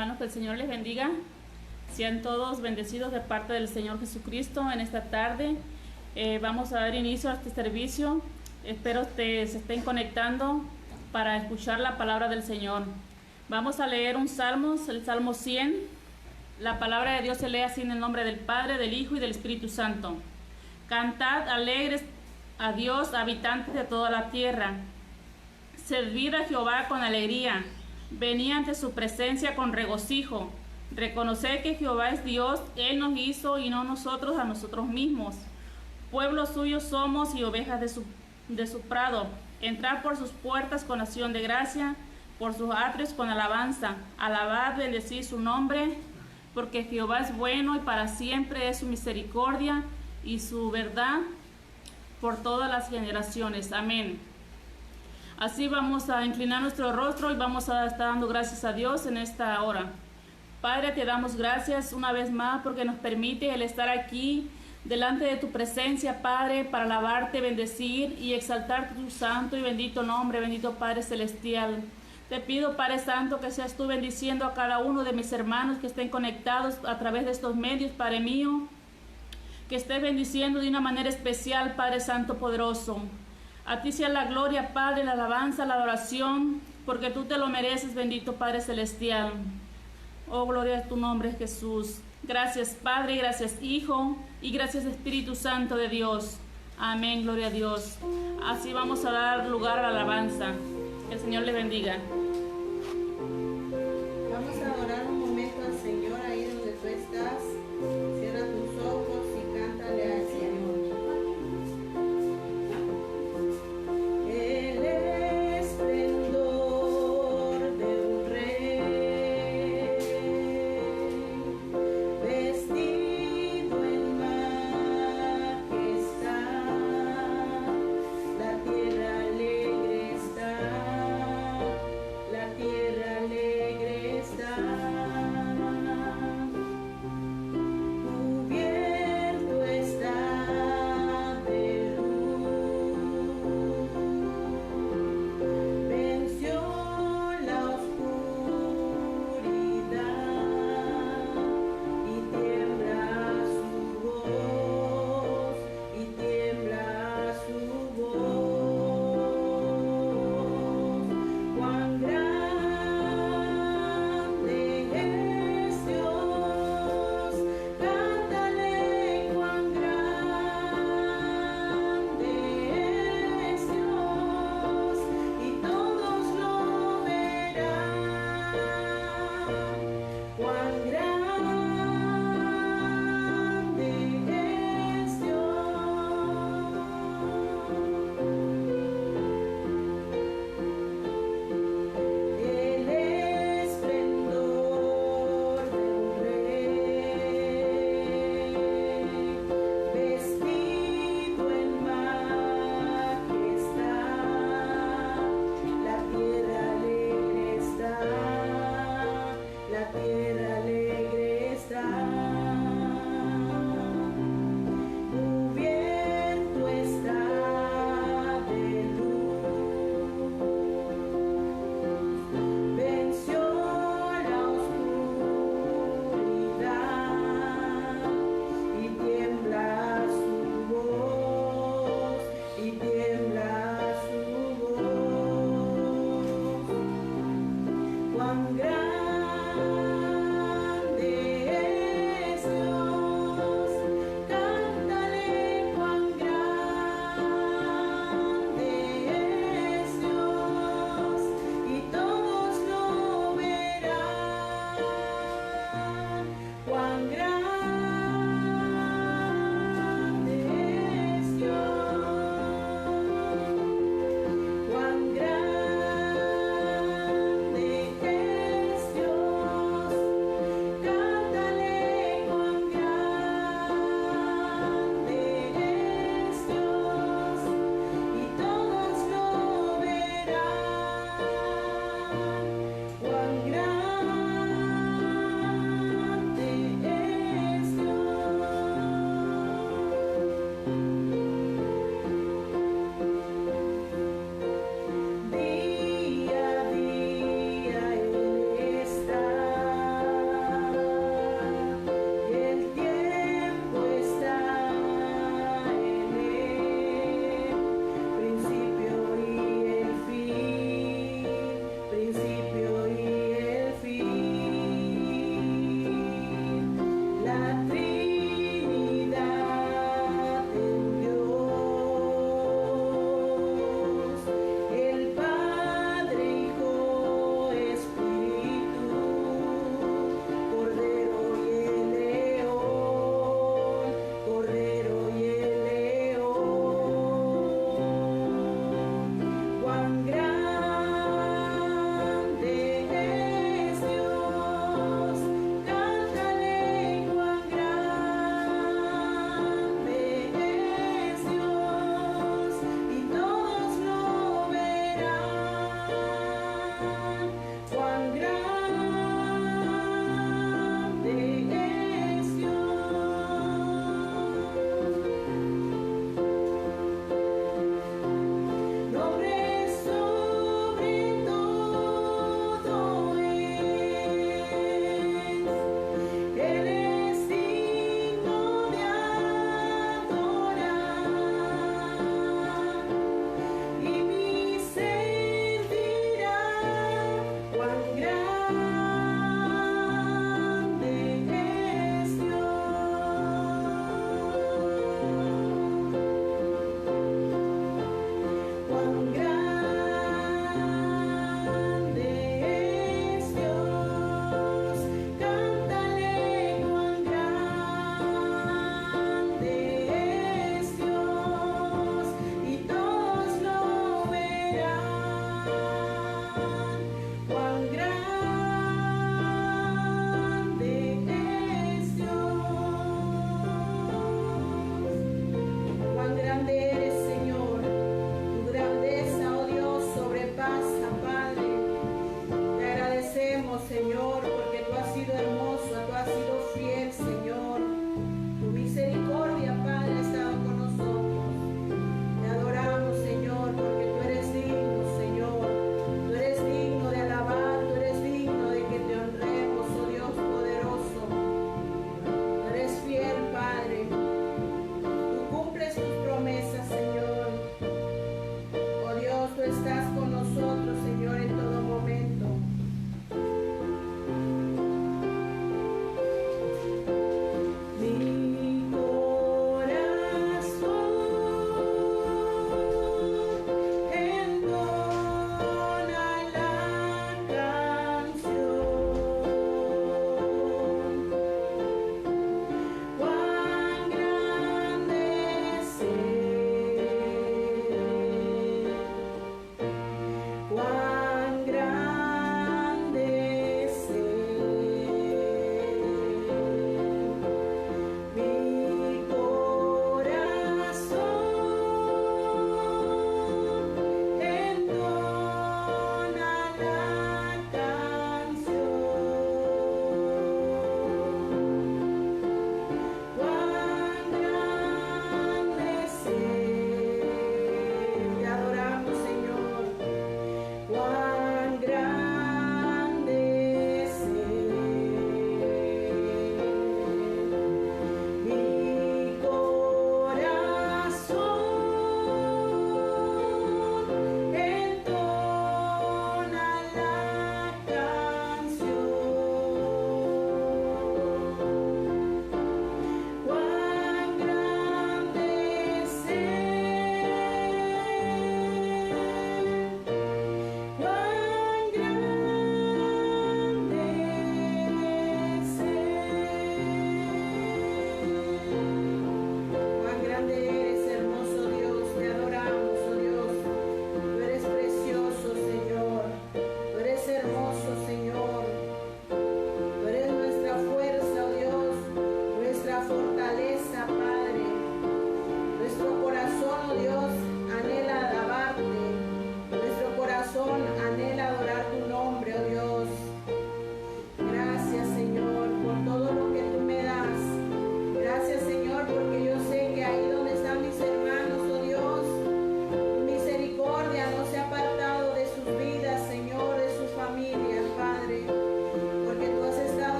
Hermanos, que el Señor les bendiga. Sean todos bendecidos de parte del Señor Jesucristo en esta tarde. Vamos a dar inicio a este servicio. Espero que se estén conectando para escuchar la palabra del Señor. Vamos a leer un salmo, el Salmo 100. La palabra de Dios se lee así en el nombre del Padre, del Hijo y del Espíritu Santo. Cantad alegres a Dios, habitantes de toda la tierra. Servid a Jehová con alegría. Venid ante su presencia con regocijo. Reconoced que Jehová es Dios, Él nos hizo y no nosotros a nosotros mismos. Pueblo suyo somos y ovejas de su prado. Entrad por sus puertas con acción de gracia, por sus atrios con alabanza. Alabad, bendecid su nombre, porque Jehová es bueno y para siempre es su misericordia y su verdad por todas las generaciones. Amén. Así vamos a inclinar nuestro rostro y vamos a estar dando gracias a Dios en esta hora. Padre, te damos gracias una vez más porque nos permite el estar aquí delante de tu presencia, Padre, para alabarte, bendecir y exaltar tu santo y bendito nombre, bendito Padre Celestial. Te pido, Padre Santo, que seas tú bendiciendo a cada uno de mis hermanos que estén conectados a través de estos medios, Padre mío, que estés bendiciendo de una manera especial, Padre Santo poderoso. A ti sea la gloria, Padre, la alabanza, la adoración, porque tú te lo mereces, bendito Padre Celestial. Oh, gloria a tu nombre, Jesús. Gracias, Padre, gracias, Hijo, y gracias, Espíritu Santo de Dios. Amén, gloria a Dios. Así vamos a dar lugar a la alabanza. Que el Señor le bendiga. Vamos a adorar un momento al Señor ahí donde tú estás. Cierra tus ojos y cántale al Señor. El esplendor de un rey, vestido en majestad, la tierra alegre está.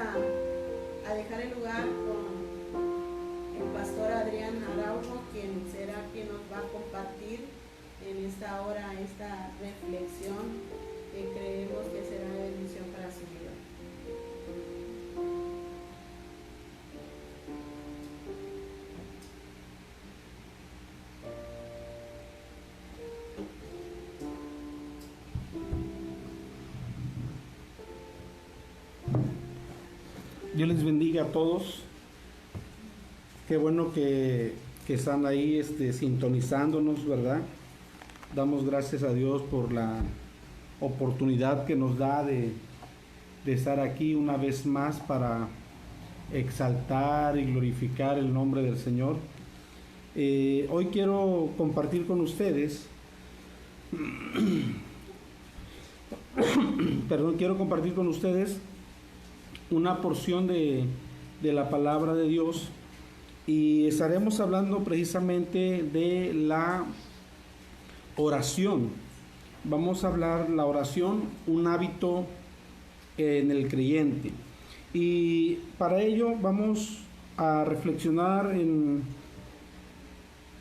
a dejar el lugar con el pastor Adrián Araujo, quien será quien nos va a compartir en esta hora, esta reflexión que creemos que será de bendición para su vida. Dios les bendiga a todos. Qué bueno que están ahí sintonizándonos, ¿verdad? Damos gracias a Dios por la oportunidad que nos da de estar aquí una vez más para exaltar y glorificar el nombre del Señor. Hoy quiero compartir con ustedes quiero compartir con ustedes una porción de la palabra de Dios, y estaremos hablando precisamente de la oración. Vamos a hablar la oración, un hábito en el creyente, y para ello vamos a reflexionar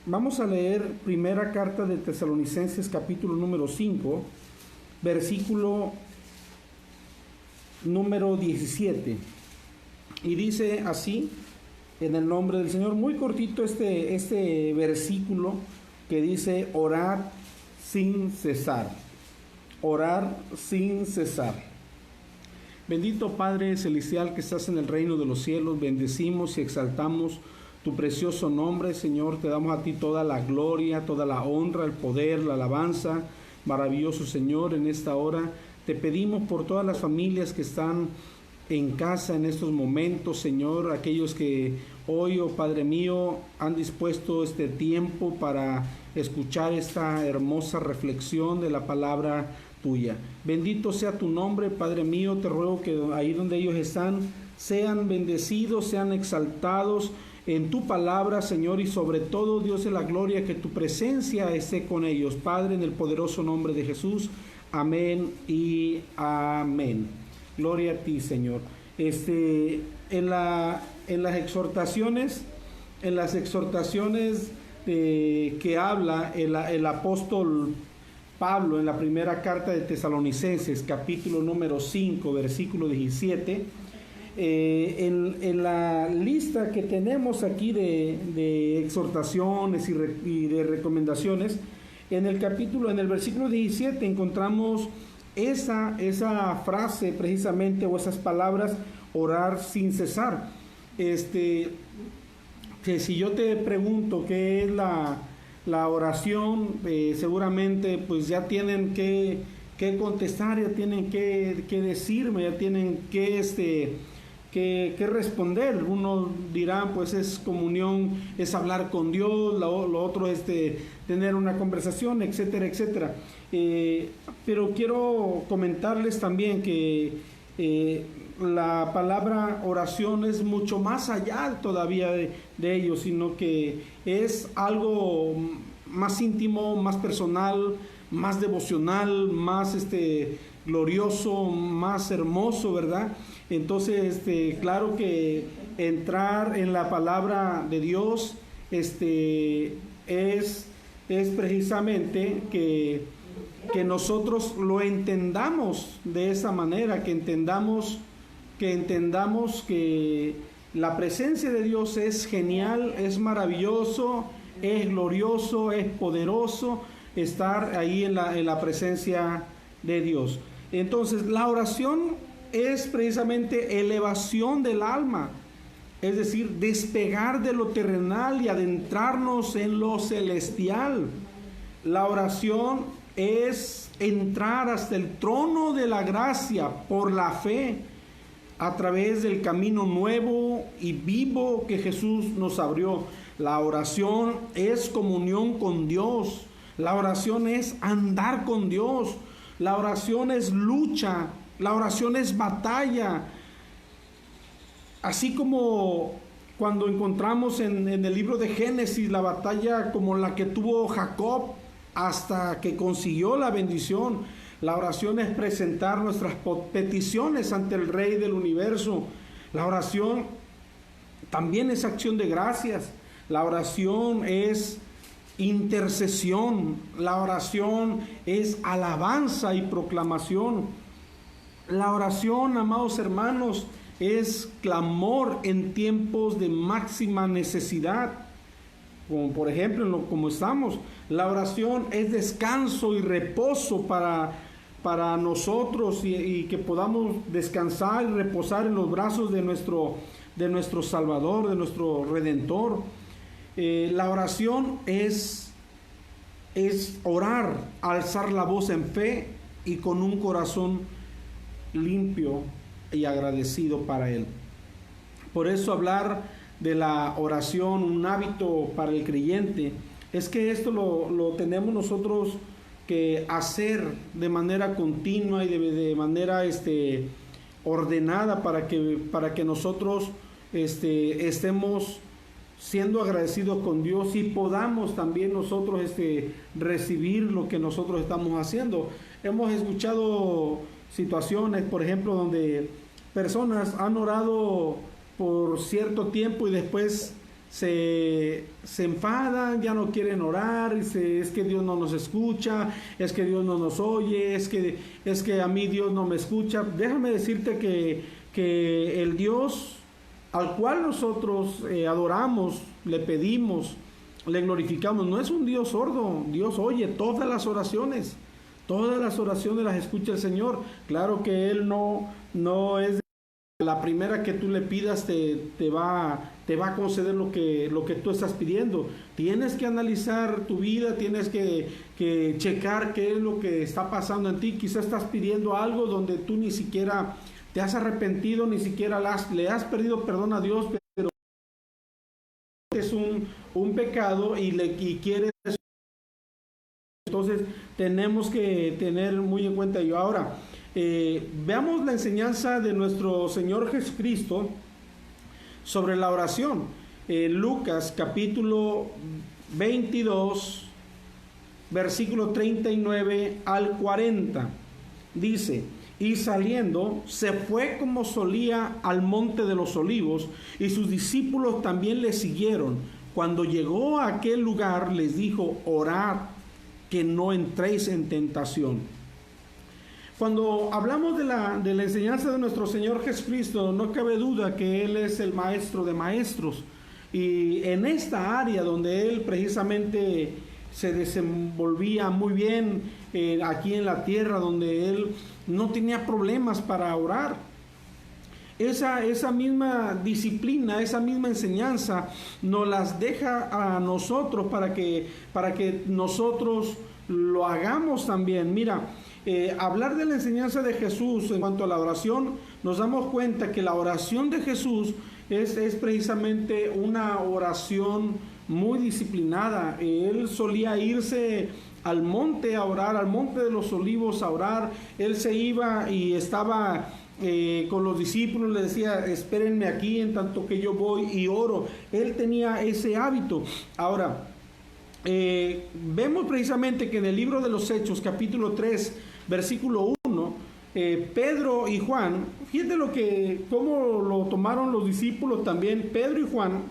vamos a leer primera carta de Tesalonicenses, capítulo número 5, versículo número 17, y dice así, en el nombre del Señor, muy cortito este versículo que dice: orar sin cesar, orar sin cesar. Bendito Padre Celestial que estás en el reino de los cielos, bendecimos y exaltamos tu precioso nombre, Señor. Te damos a ti toda la gloria, toda la honra, el poder, la alabanza. Maravilloso Señor, en esta hora te pedimos por todas las familias que están en casa en estos momentos, Señor, aquellos que hoy, oh Padre mío, han dispuesto este tiempo para escuchar esta hermosa reflexión de la palabra tuya. Bendito sea tu nombre, Padre mío. Te ruego que ahí donde ellos están sean bendecidos, sean exaltados en tu palabra, Señor, y sobre todo, Dios de la gloria, que tu presencia esté con ellos, Padre, en el poderoso nombre de Jesús. Amén y amén. Gloria a ti, Señor. En las exhortaciones que habla el apóstol Pablo en la primera carta de Tesalonicenses, capítulo número 5, versículo 17, en la lista que tenemos aquí de exhortaciones y de recomendaciones, en el versículo 17 encontramos esa frase precisamente, o esas palabras: orar sin cesar. Que si yo te pregunto qué es la oración, seguramente pues ya tienen que contestar, ya tienen que decirme, ya tienen que responder. Uno dirá, pues es comunión, es hablar con Dios, lo otro es tener una conversación, etcétera, etcétera. Pero quiero comentarles también que la palabra oración es mucho más allá todavía de ello, sino que es algo más íntimo, más personal, más devocional, más glorioso, más hermoso, ¿verdad? Entonces, claro que entrar en la palabra de Dios es precisamente que nosotros lo entendamos de esa manera, que entendamos que la presencia de Dios es genial, es maravilloso, es glorioso, es poderoso estar ahí en la presencia de Dios. Entonces, la oración es precisamente elevación del alma, es decir, despegar de lo terrenal y adentrarnos en lo celestial. La oración es entrar hasta el trono de la gracia por la fe, a través del camino nuevo y vivo que Jesús nos abrió. La oración es comunión con Dios. La oración es andar con Dios. La oración es lucha. La oración es batalla. Así como cuando encontramos en el libro de Génesis la batalla como la que tuvo Jacob hasta que consiguió la bendición. La oración es presentar nuestras peticiones ante el Rey del universo. La oración también es acción de gracias. La oración es intercesión. La oración es alabanza y proclamación. La oración, amados hermanos, es clamor en tiempos de máxima necesidad. Como por ejemplo, como estamos, la oración es descanso y reposo para nosotros y que podamos descansar y reposar en los brazos de nuestro Salvador, de nuestro Redentor. La oración es orar, alzar la voz en fe y con un corazón limpio y agradecido para Él. Por eso hablar de la oración, un hábito para el creyente, es que esto lo tenemos nosotros que hacer de manera continua y de manera ordenada para que nosotros estemos siendo agradecidos con Dios y podamos también nosotros recibir lo que nosotros estamos haciendo. Hemos escuchado situaciones, por ejemplo, donde personas han orado por cierto tiempo y después se enfadan, ya no quieren orar, es que Dios no nos escucha, es que Dios no nos oye, es que a mí Dios no me escucha. Déjame decirte que el Dios al cual nosotros adoramos, le pedimos, le glorificamos, no es un Dios sordo. Dios oye todas las oraciones las escucha el Señor. Claro que Él no es la primera que tú le pidas te va a conceder lo que tú estás pidiendo. Tienes que analizar tu vida, tienes que checar qué es lo que está pasando en ti. Quizás estás pidiendo algo donde tú ni siquiera te has arrepentido, ni siquiera le has pedido perdón a Dios, pero es un pecado y quieres. Entonces tenemos que tener muy en cuenta ello. Ahora, veamos la enseñanza de nuestro Señor Jesucristo sobre la oración. Lucas capítulo 22, versículo 39 al 40. Dice: y saliendo, se fue como solía al monte de los olivos, y sus discípulos también le siguieron. Cuando llegó a aquel lugar, les dijo: orad, que no entréis en tentación. Cuando hablamos de la enseñanza de nuestro Señor Jesucristo, no cabe duda que Él es el maestro de maestros. Y en esta área donde Él precisamente se desenvolvía muy bien, aquí en la tierra, donde Él no tenía problemas para orar, esa misma disciplina, esa misma enseñanza nos las deja a nosotros para que nosotros lo hagamos también. Mira, hablar de la enseñanza de Jesús en cuanto a la oración, nos damos cuenta que la oración de Jesús es precisamente una oración muy disciplinada. Él solía irse al monte a orar, al monte de los olivos a orar. Él se iba y estaba con los discípulos, le decía: espérenme aquí en tanto que yo voy y oro. Él tenía ese hábito. Ahora, vemos precisamente que en el libro de los Hechos, capítulo 3, versículo 1, Pedro y Juan, fíjate cómo lo tomaron los discípulos también. Pedro y Juan,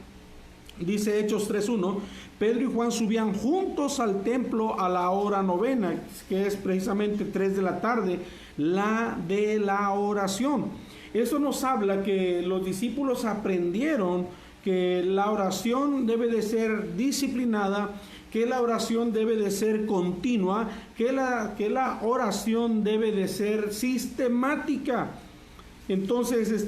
dice Hechos 3:1, Pedro y Juan subían juntos al templo a la hora novena, que es precisamente 3 de la tarde, la de la oración. Eso nos habla que los discípulos aprendieron que la oración debe de ser disciplinada, que la oración debe de ser continua, que la oración debe de ser sistemática. Entonces,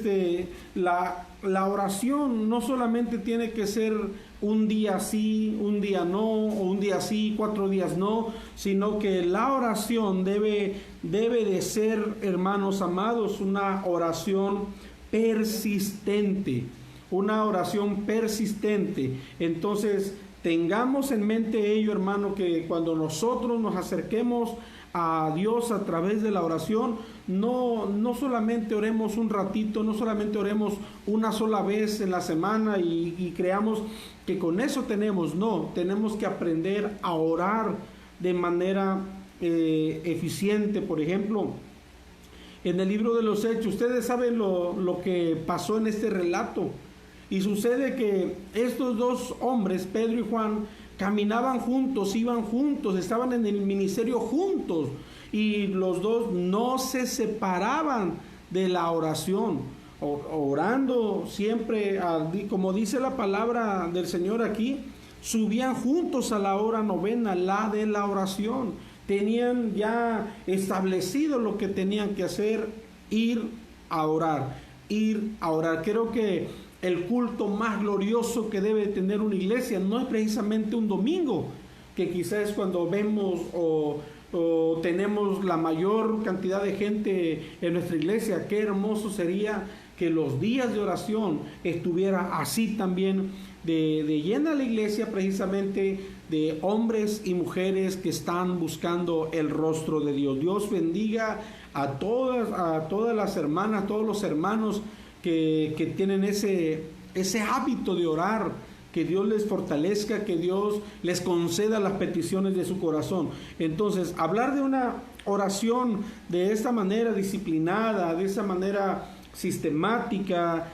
la oración no solamente tiene que ser un día sí, un día no, o un día sí, 4 días no, sino que la oración debe de ser, hermanos amados, una oración persistente, una oración persistente. Entonces, tengamos en mente ello, hermano, que cuando nosotros nos acerquemos a Dios a través de la oración, no solamente oremos un ratito, no solamente oremos una sola vez en la semana y creamos que con eso tenemos que aprender a orar de manera eficiente. Por ejemplo, en el libro de los Hechos. Ustedes saben lo que pasó en este relato. Y sucede que estos dos hombres, Pedro y Juan, caminaban juntos, iban juntos, estaban en el ministerio juntos. Y los dos no se separaban de la oración, orando siempre, como dice la palabra del Señor aquí, subían juntos a la hora novena, la de la oración. Tenían ya establecido lo que tenían que hacer, ir a orar. Creo que el culto más glorioso que debe tener una iglesia no es precisamente un domingo, que quizás es cuando vemos o tenemos la mayor cantidad de gente en nuestra iglesia. Qué hermoso sería que los días de oración estuviera así también de llena la iglesia, precisamente de hombres y mujeres que están buscando el rostro de Dios. Dios bendiga a todas las hermanas, todos los hermanos que tienen ese hábito de orar. Que Dios les fortalezca, que Dios les conceda las peticiones de su corazón. Entonces, hablar de una oración de esta manera disciplinada, de esa manera sistemática,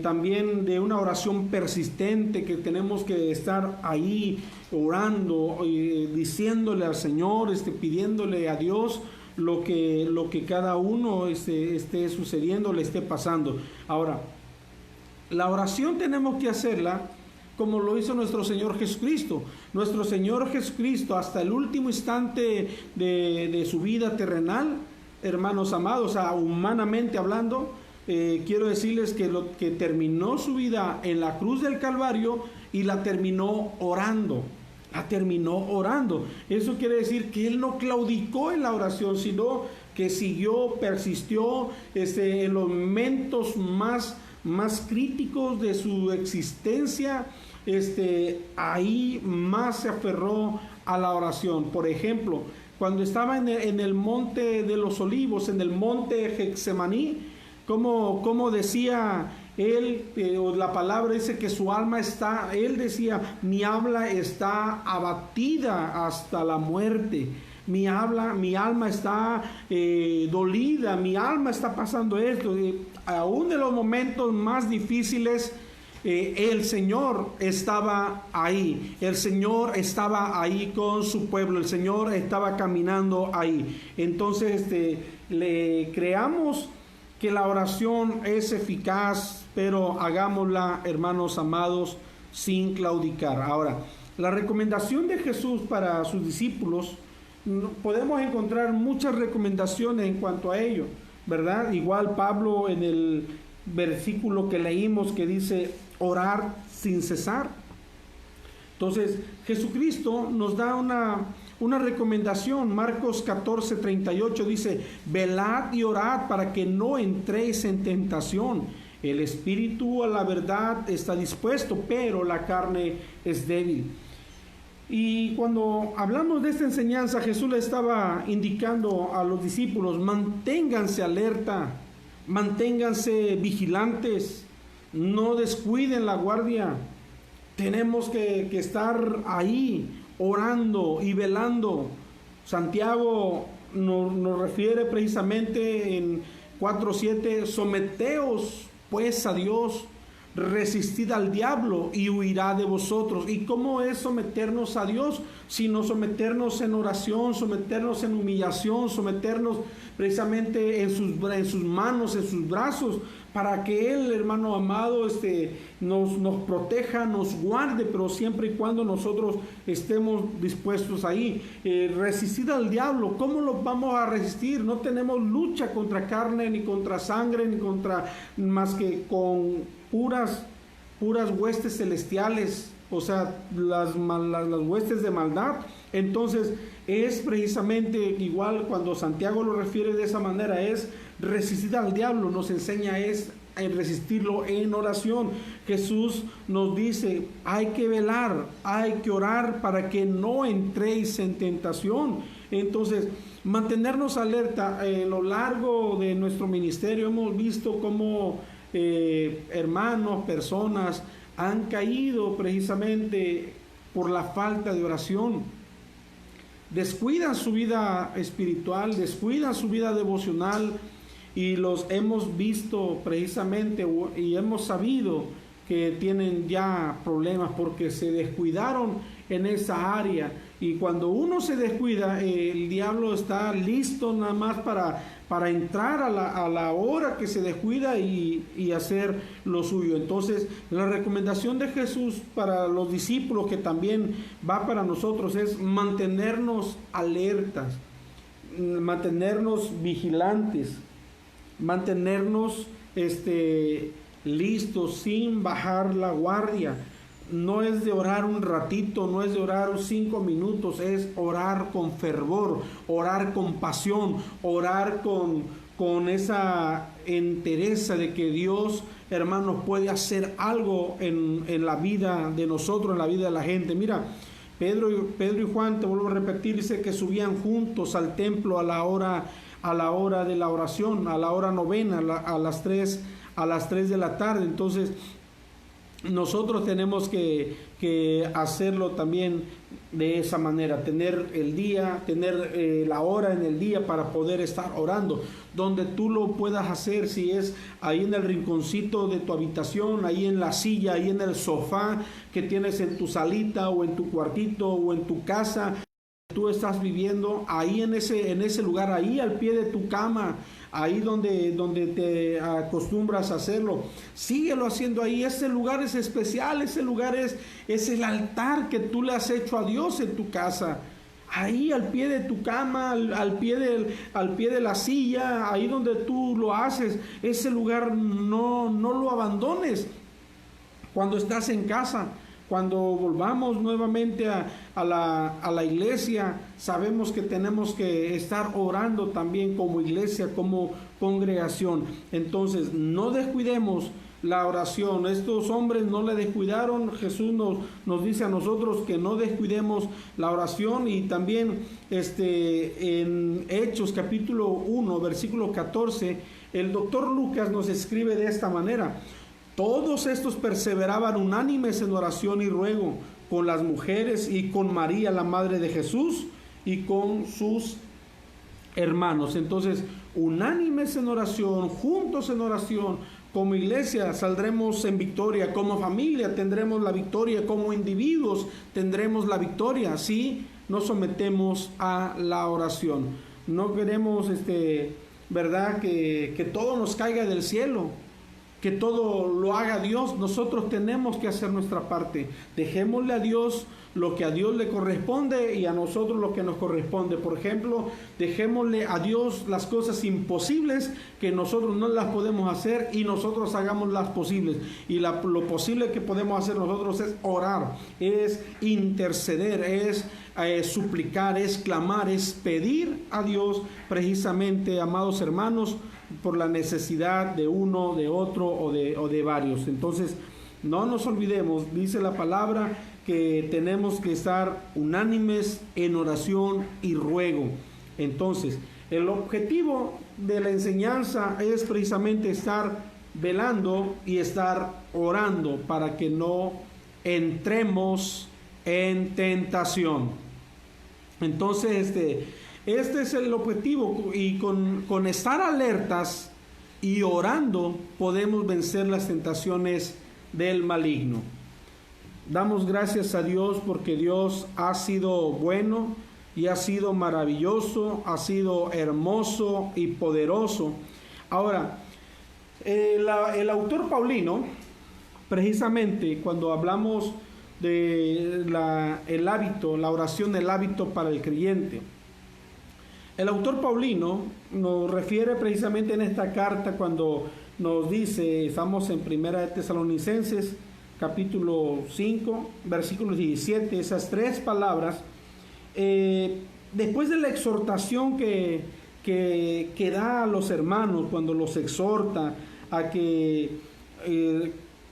también de una oración persistente, que tenemos que estar ahí orando, diciéndole al Señor, pidiéndole a Dios lo que cada uno esté sucediendo, le esté pasando. Ahora, la oración tenemos que hacerla como lo hizo nuestro Señor Jesucristo. Nuestro Señor Jesucristo, hasta el último instante de su vida terrenal, hermanos amados, humanamente hablando, quiero decirles que terminó su vida en la cruz del Calvario y la terminó orando. Eso quiere decir que Él no claudicó en la oración, sino que siguió, persistió en los momentos más críticos de su existencia. Ahí más se aferró a la oración. Por ejemplo, cuando estaba en el monte de los olivos, en el monte Getsemaní, como decía él, la palabra dice que su alma él decía, mi alma está abatida hasta la muerte. Mi alma está dolida, mi alma está pasando esto. Aún en los momentos más difíciles, el Señor estaba ahí. El Señor estaba ahí con su pueblo. El Señor estaba caminando ahí. Entonces, le creamos que la oración es eficaz, pero hagámosla, hermanos amados, sin claudicar. Ahora, la recomendación de Jesús para sus discípulos, podemos encontrar muchas recomendaciones en cuanto a ello, ¿verdad? Igual Pablo en el versículo que leímos que dice orar sin cesar. Entonces Jesucristo nos da una recomendación. Marcos 14:38 dice, velad y orad para que no entréis en tentación. El espíritu a la verdad está dispuesto, pero la carne es débil. Y cuando hablamos de esta enseñanza, Jesús le estaba indicando a los discípulos, manténganse alerta, manténganse vigilantes, no descuiden la guardia. Tenemos que estar ahí orando y velando. Santiago nos refiere precisamente en 4:7, someteos pues a Dios, resistid al diablo y huirá de vosotros. ¿Y cómo es someternos a Dios? Sino someternos en oración, someternos en humillación, someternos precisamente en sus manos, en sus brazos, para que Él, hermano amado, nos proteja, nos guarde, pero siempre y cuando nosotros estemos dispuestos ahí. Resistir al diablo, ¿cómo lo vamos a resistir? No tenemos lucha contra carne, ni contra sangre, ni contra, más que con puras huestes celestiales, o sea, las huestes de maldad. Entonces es precisamente igual cuando Santiago lo refiere de esa manera, es resistir al diablo, nos enseña es resistirlo en oración. Jesús nos dice, hay que velar, hay que orar para que no entréis en tentación. Entonces, mantenernos alerta. A lo largo de nuestro ministerio hemos visto cómo hermanos, personas han caído precisamente por la falta de oración. Descuidan su vida espiritual, descuidan su vida devocional, y los hemos visto precisamente y hemos sabido que tienen ya problemas porque se descuidaron en esa área. Y cuando uno se descuida, el diablo está listo nada más para entrar a la hora que se descuida y hacer lo suyo. Entonces, la recomendación de Jesús para los discípulos, que también va para nosotros, es mantenernos alertas, mantenernos vigilantes, mantenernos listos, sin bajar la guardia. No es de orar un ratito, no es de orar 5 minutos, es orar con fervor, orar con pasión, orar con esa entereza de que Dios, hermanos, puede hacer algo en la vida de nosotros, en la vida de la gente. Mira, Pedro y Juan, te vuelvo a repetir, dice que subían juntos al templo a la hora de la oración, a la hora novena, a las 3 de la tarde. Entonces, nosotros tenemos que hacerlo también de esa manera, tener el día, tener la hora en el día para poder estar orando, donde tú lo puedas hacer, si es ahí en el rinconcito de tu habitación, ahí en la silla, ahí en el sofá que tienes en tu salita o en tu cuartito o en tu casa. Tú estás viviendo ahí en ese lugar, ahí al pie de tu cama, ahí donde te acostumbras a hacerlo. Síguelo haciendo ahí. Ese lugar es especial, ese lugar es el altar que tú le has hecho a Dios en tu casa. Ahí al pie de tu cama, al pie de la silla, ahí donde tú lo haces, ese lugar no lo abandones cuando estás en casa. Cuando volvamos nuevamente a la iglesia, sabemos que tenemos que estar orando también como iglesia, como congregación. Entonces, no descuidemos la oración. Estos hombres no le descuidaron. Jesús nos dice a nosotros que no descuidemos la oración. Y también en Hechos capítulo 1, versículo 14, el doctor Lucas nos escribe de esta manera: todos estos perseveraban unánimes en oración y ruego con las mujeres y con María, la madre de Jesús, y con sus hermanos. Entonces, unánimes en oración, juntos en oración, como iglesia saldremos en victoria, como familia tendremos la victoria, como individuos tendremos la victoria, si nos sometemos a la oración. No queremos, ¿verdad?, que todo nos caiga del cielo, que todo lo haga Dios. Nosotros tenemos que hacer nuestra parte. Dejémosle a Dios lo que a Dios le corresponde y a nosotros lo que nos corresponde. Por ejemplo, dejémosle a Dios las cosas imposibles que nosotros no las podemos hacer, y nosotros hagamos las posibles. Y lo posible que podemos hacer nosotros es orar, es interceder, es suplicar, es clamar, es pedir a Dios precisamente, amados hermanos, por la necesidad de uno, de otro o de varios. Entonces, no nos olvidemos, dice la palabra, que tenemos que estar unánimes en oración y ruego. Entonces, el objetivo de la enseñanza es precisamente estar velando y estar orando para que no entremos en tentación. Entonces, este es el objetivo, y con estar alertas y orando podemos vencer las tentaciones del maligno. Damos gracias a Dios porque Dios ha sido bueno y ha sido maravilloso, ha sido hermoso y poderoso. Ahora, el autor Paulino, precisamente cuando hablamos de el hábito, la oración, el hábito para el creyente, el autor Paulino nos refiere precisamente en esta carta cuando nos dice, estamos en Primera de Tesalonicenses, capítulo 5, versículo 17, esas 3 palabras, después de la exhortación que da a los hermanos cuando los exhorta a que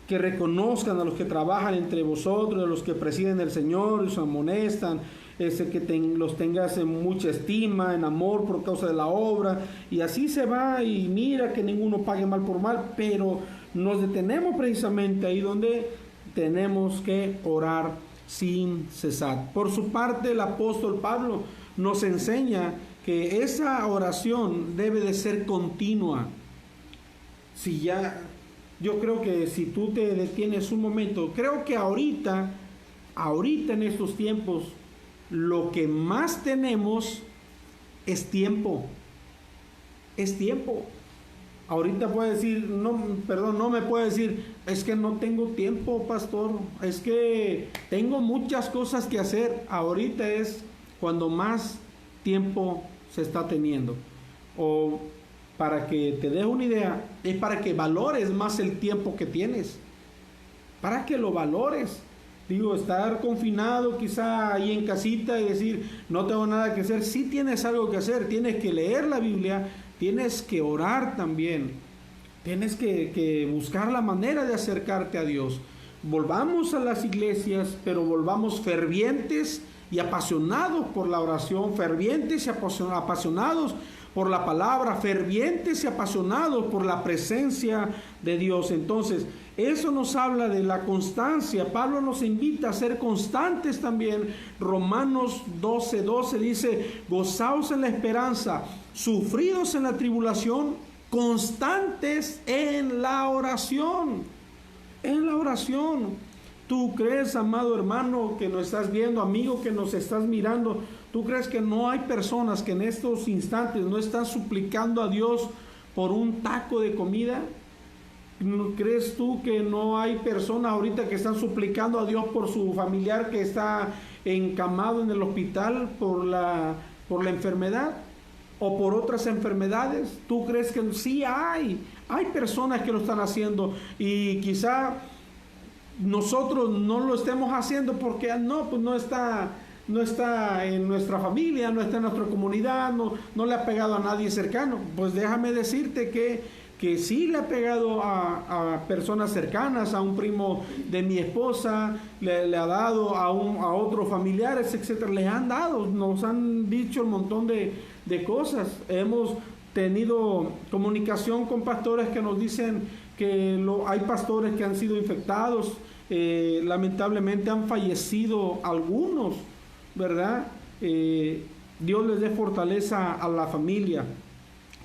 reconozcan a los que trabajan entre vosotros, a los que presiden el Señor, los amonestan, que los tengas en mucha estima, en amor por causa de la obra, y así se va, y mira que ninguno pague mal por mal. Pero nos detenemos precisamente ahí donde tenemos que orar sin cesar. Por su parte, el apóstol Pablo nos enseña que esa oración debe de ser continua. Yo creo que si tú te detienes un momento, creo que ahorita en estos tiempos, lo que más tenemos es tiempo. Es tiempo. Ahorita puede decir, no me puede decir, es que no tengo tiempo, pastor, es que tengo muchas cosas que hacer. Ahorita es cuando más tiempo se está teniendo. O para que te des una idea, es para que valores más el tiempo que tienes. Para que lo valores. Digo, estar confinado quizá ahí en casita y decir, no tengo nada que hacer. Sí tienes algo que hacer, tienes que leer la Biblia, tienes que orar también, tienes que buscar la manera de acercarte a Dios. Volvamos a las iglesias, pero volvamos fervientes y apasionados por la oración, fervientes y apasionados por la palabra, fervientes y apasionados por la presencia de Dios. Entonces, eso nos habla de la constancia. Pablo nos invita a ser constantes también. Romanos 12:12 dice, gozaos en la esperanza, sufridos en la tribulación, constantes en la oración. En la oración. ¿Tú crees, amado hermano, que nos estás viendo, amigo, que nos estás mirando? ¿Tú crees que no hay personas que en estos instantes no están suplicando a Dios por un taco de comida? ¿Crees tú que no hay personas ahorita que están suplicando a Dios por su familiar que está encamado en el hospital por la enfermedad o por otras enfermedades? ¿Tú crees que sí hay personas que lo están haciendo y quizá nosotros no lo estemos haciendo porque no está en nuestra familia, no está en nuestra comunidad, no le ha pegado a nadie cercano? Pues déjame decirte que sí le ha pegado a personas cercanas, a un primo de mi esposa, le ha dado a otros familiares, etcétera. Les han dado, nos han dicho un montón de cosas. Hemos tenido comunicación con pastores que nos dicen que hay pastores que han sido infectados, lamentablemente han fallecido algunos, ¿verdad? Dios les dé fortaleza a la familia.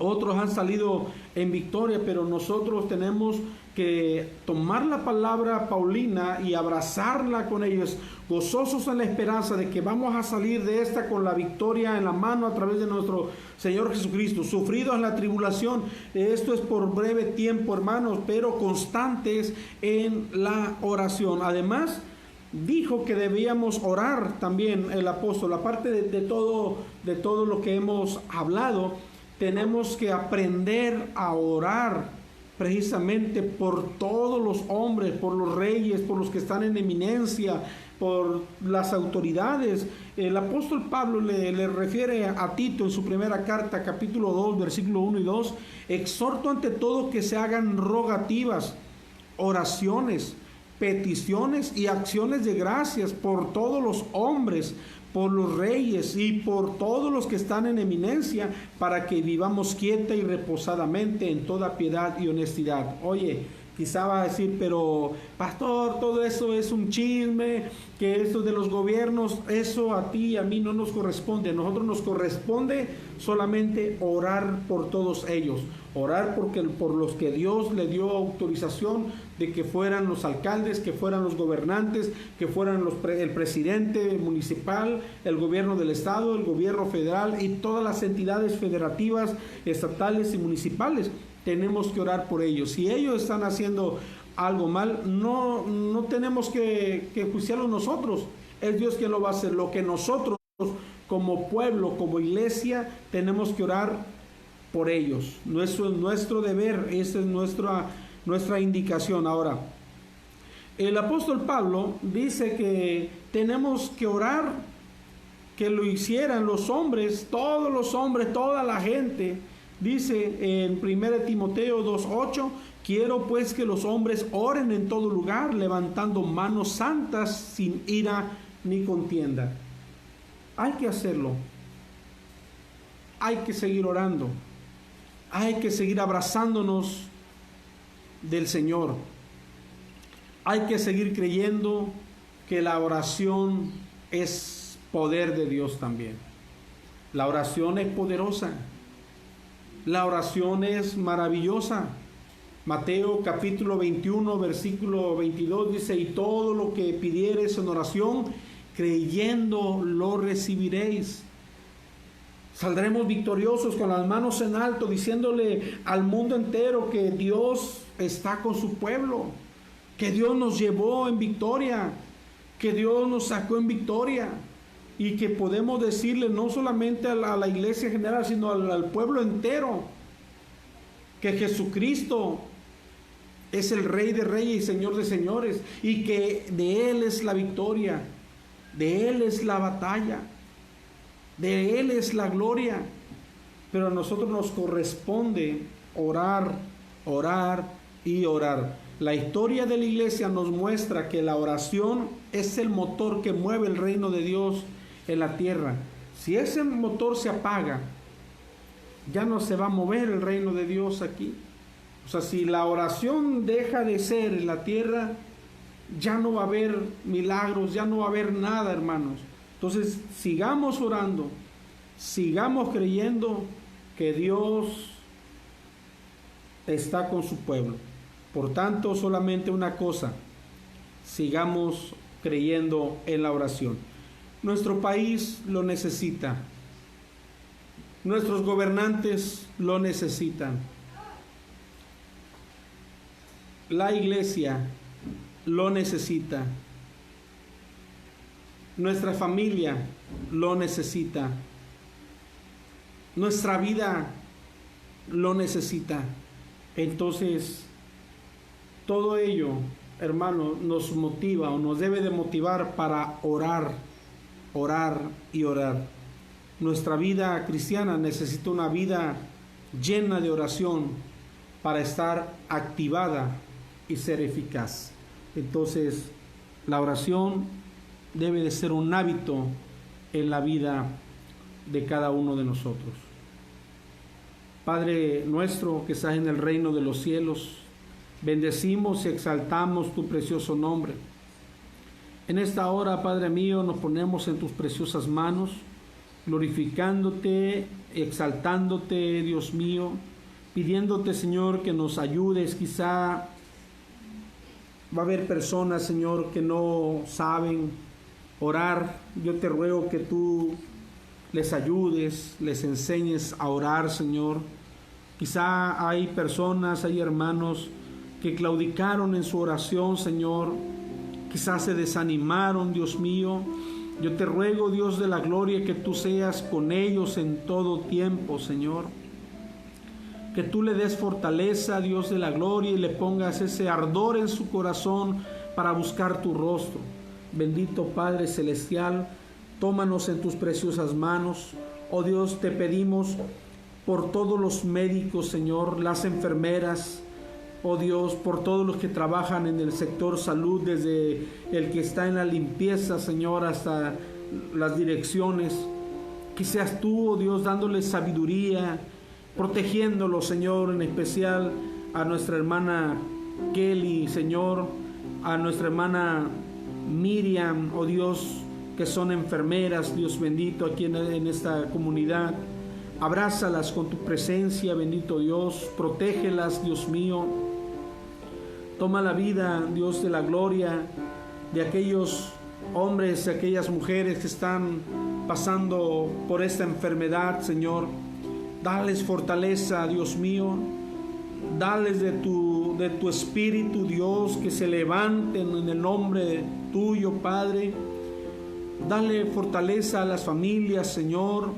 Otros han salido en victoria, pero nosotros tenemos que tomar la palabra paulina y abrazarla con ellos, gozosos en la esperanza de que vamos a salir de esta con la victoria en la mano a través de nuestro Señor Jesucristo, sufridos en la tribulación. Esto es por breve tiempo, hermanos, pero constantes en la oración. Además, dijo que debíamos orar también el apóstol, aparte de todo lo que hemos hablado. Tenemos que aprender a orar precisamente por todos los hombres, por los reyes, por los que están en eminencia, por las autoridades. El apóstol Pablo le refiere a Tito en su primera carta, capítulo 2, versículo 1 y 2, exhorto ante todo que se hagan rogativas, oraciones, peticiones y acciones de gracias por todos los hombres, por los reyes y por todos los que están en eminencia, para que vivamos quieta y reposadamente en toda piedad y honestidad. Oye, quizá va a decir, pero pastor, todo eso es un chisme, que esto de los gobiernos, eso a ti y a mí no nos corresponde. A nosotros nos corresponde solamente orar por todos ellos, orar por los que Dios le dio autorización de que fueran los alcaldes, que fueran los gobernantes, que fueran el presidente municipal, el gobierno del estado, el gobierno federal y todas las entidades federativas, estatales y municipales. Tenemos que orar por ellos. Si ellos están haciendo algo mal, no tenemos que juiciarlos nosotros. Es Dios quien lo va a hacer. Lo que nosotros como pueblo, como iglesia, tenemos que orar por ellos. Eso es nuestro deber, esa es nuestra indicación. Ahora, el apóstol Pablo dice que tenemos que orar, que lo hicieran los hombres, todos los hombres, toda la gente. Dice en 1 Timoteo 2:8, quiero pues que los hombres oren en todo lugar, levantando manos santas sin ira ni contienda. Hay que hacerlo. Hay que seguir orando. Hay que seguir abrazándonos del Señor. Hay que seguir creyendo que la oración es poder de Dios también. La oración es poderosa. La oración es maravillosa. Mateo capítulo 21, versículo 22 dice: y todo lo que pidiereis en oración, creyendo lo recibiréis. Saldremos victoriosos con las manos en alto, diciéndole al mundo entero que Dios está con su pueblo, que Dios nos llevó en victoria, que Dios nos sacó en victoria, y que podemos decirle no solamente a la iglesia general, sino al pueblo entero, que Jesucristo es el Rey de Reyes y Señor de Señores, y que de Él es la victoria, de Él es la batalla, de Él es la gloria. Pero a nosotros nos corresponde orar, orar y orar. La historia de la iglesia nos muestra que la oración es el motor que mueve el reino de Dios en la tierra. Si ese motor se apaga, ya no se va a mover el reino de Dios aquí. O sea, si la oración deja de ser en la tierra, ya no va a haber milagros, ya no va a haber nada, hermanos. Entonces, sigamos orando, sigamos creyendo que Dios está con su pueblo. Por tanto, solamente una cosa: sigamos creyendo en la oración. Nuestro país lo necesita. Nuestros gobernantes lo necesitan. La iglesia lo necesita. Nuestra familia lo necesita. Nuestra vida lo necesita. Entonces, todo ello, hermano, nos motiva o nos debe de motivar para orar, orar y orar. Nuestra vida cristiana necesita una vida llena de oración para estar activada y ser eficaz. Entonces, la oración debe de ser un hábito en la vida de cada uno de nosotros. Padre nuestro que estás en el reino de los cielos, bendecimos y exaltamos tu precioso nombre. En esta hora, Padre mío, nos ponemos en tus preciosas manos, glorificándote, exaltándote, Dios mío, pidiéndote, Señor, que nos ayudes. Quizá va a haber personas, Señor, que no saben orar. Yo te ruego que tú les ayudes, les enseñes a orar, Señor. Quizá hay personas, hay hermanos que claudicaron en su oración, Señor. Quizás se desanimaron, Dios mío. Yo te ruego, Dios de la gloria, que tú seas con ellos en todo tiempo, Señor. Que tú le des fortaleza, Dios de la gloria, y le pongas ese ardor en su corazón para buscar tu rostro. Bendito Padre Celestial, tómanos en tus preciosas manos. Oh Dios, te pedimos por todos los médicos, Señor, las enfermeras, oh Dios, por todos los que trabajan en el sector salud, desde el que está en la limpieza, Señor, hasta las direcciones. Que seas tú, oh Dios, dándoles sabiduría, protegiéndolos, Señor, en especial a nuestra hermana Kelly, Señor, a nuestra hermana Miriam, oh Dios, que son enfermeras, Dios bendito, aquí en esta comunidad. Abrázalas con tu presencia, bendito Dios, protégelas, Dios mío. Toma la vida, Dios de la gloria, de aquellos hombres, de aquellas mujeres que están pasando por esta enfermedad, Señor. Dales fortaleza, Dios mío. Dales de tu espíritu, Dios, que se levanten en el nombre tuyo, Padre. Dale fortaleza a las familias, Señor,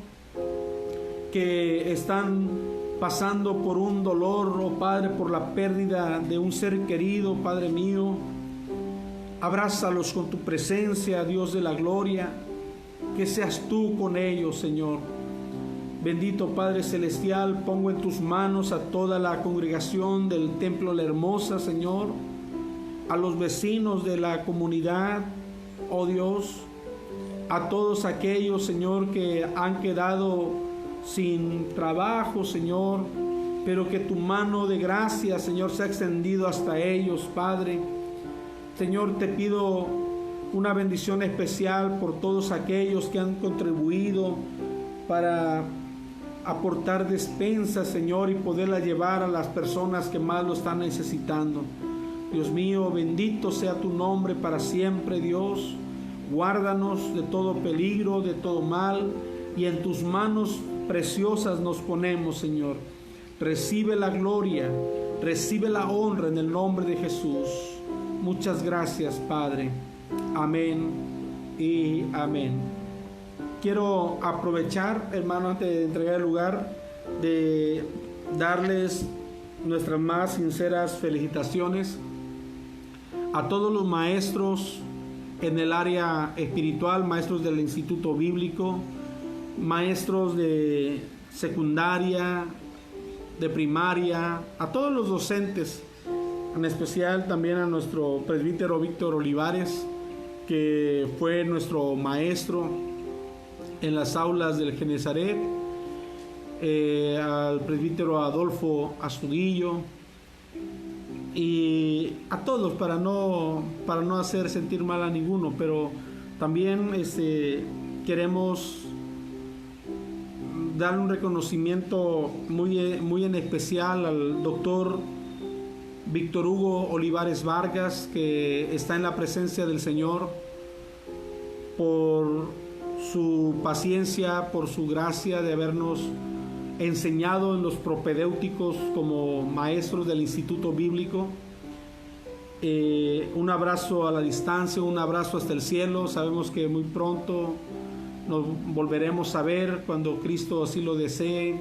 que están pasando por un dolor, oh Padre, por la pérdida de un ser querido, Padre mío. Abrázalos con tu presencia, Dios de la gloria. Que seas tú con ellos, Señor. Bendito Padre Celestial, pongo en tus manos a toda la congregación del Templo La Hermosa, Señor, a los vecinos de la comunidad, oh Dios, a todos aquellos, Señor, que han quedado sin trabajo, Señor, pero que tu mano de gracia, Señor, se ha extendido hasta ellos, Padre. Señor, te pido una bendición especial por todos aquellos que han contribuido para aportar despensas, Señor, y poderla llevar a las personas que más lo están necesitando. Dios mío, bendito sea tu nombre para siempre, Dios. Guárdanos de todo peligro, de todo mal, y en tus manos preciosas nos ponemos, Señor. Recibe la gloria, recibe la honra en el nombre de Jesús. Muchas gracias, Padre. Amén y amén. Quiero aprovechar, hermano, antes de entregar el lugar, de darles nuestras más sinceras felicitaciones a todos los maestros en el área espiritual, maestros del Instituto Bíblico, maestros de secundaria, de primaria, a todos los docentes, en especial también a nuestro presbítero Víctor Olivares, que fue nuestro maestro en las aulas del Genezaret, al presbítero Adolfo Astudillo, y a todos, para no hacer sentir mal a ninguno, pero también queremos dar un reconocimiento muy en especial al doctor Víctor Hugo Olivares Vargas, que está en la presencia del Señor, por su paciencia, por su gracia de habernos enseñado en los propedéuticos como maestros del Instituto Bíblico. Un abrazo a la distancia, un abrazo hasta el cielo. Sabemos que muy pronto nos volveremos a ver, cuando Cristo así lo desee,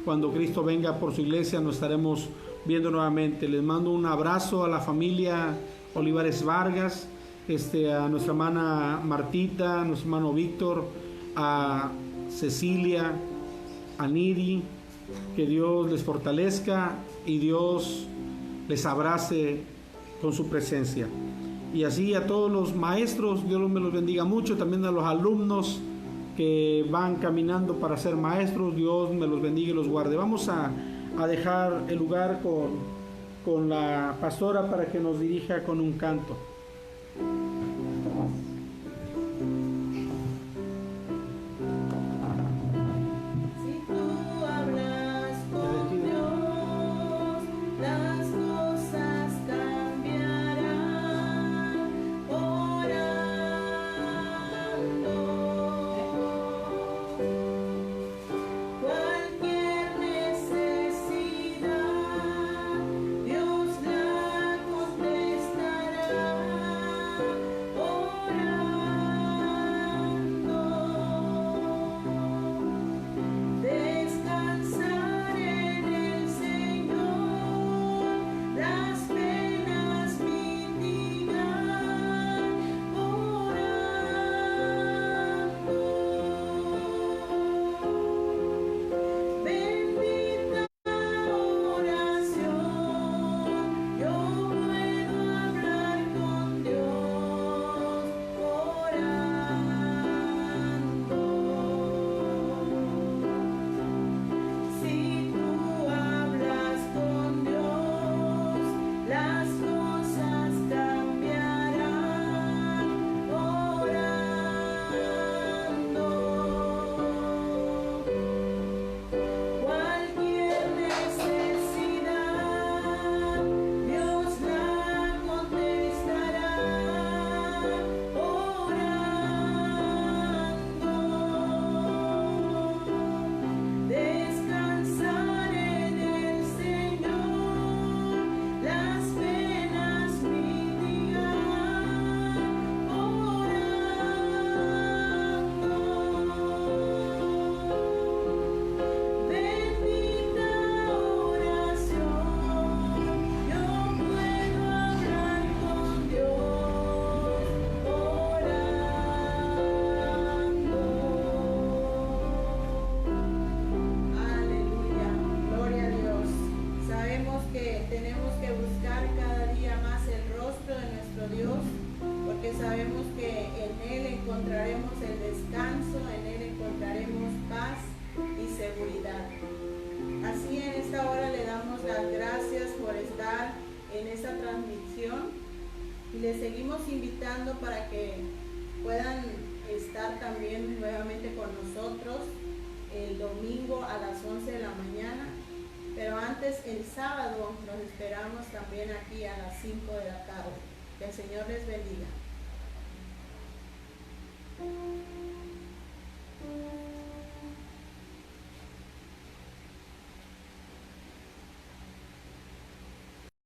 cuando Cristo venga por su iglesia, nos estaremos viendo nuevamente. Les mando un abrazo a la familia Olivares Vargas, a nuestra hermana Martita, a nuestro hermano Víctor, a Cecilia, a Nidi. Que Dios les fortalezca y Dios les abrace con su presencia. Y así a todos los maestros, Dios me los bendiga mucho. También a los alumnos que van caminando para ser maestros, Dios me los bendiga y los guarde. Vamos a dejar el lugar con la pastora para que nos dirija con un canto. Y les seguimos invitando para que puedan estar también nuevamente con nosotros el domingo a las 11 de la mañana, pero antes el sábado nos esperamos también aquí a las 5 de la tarde. Que el Señor les bendiga.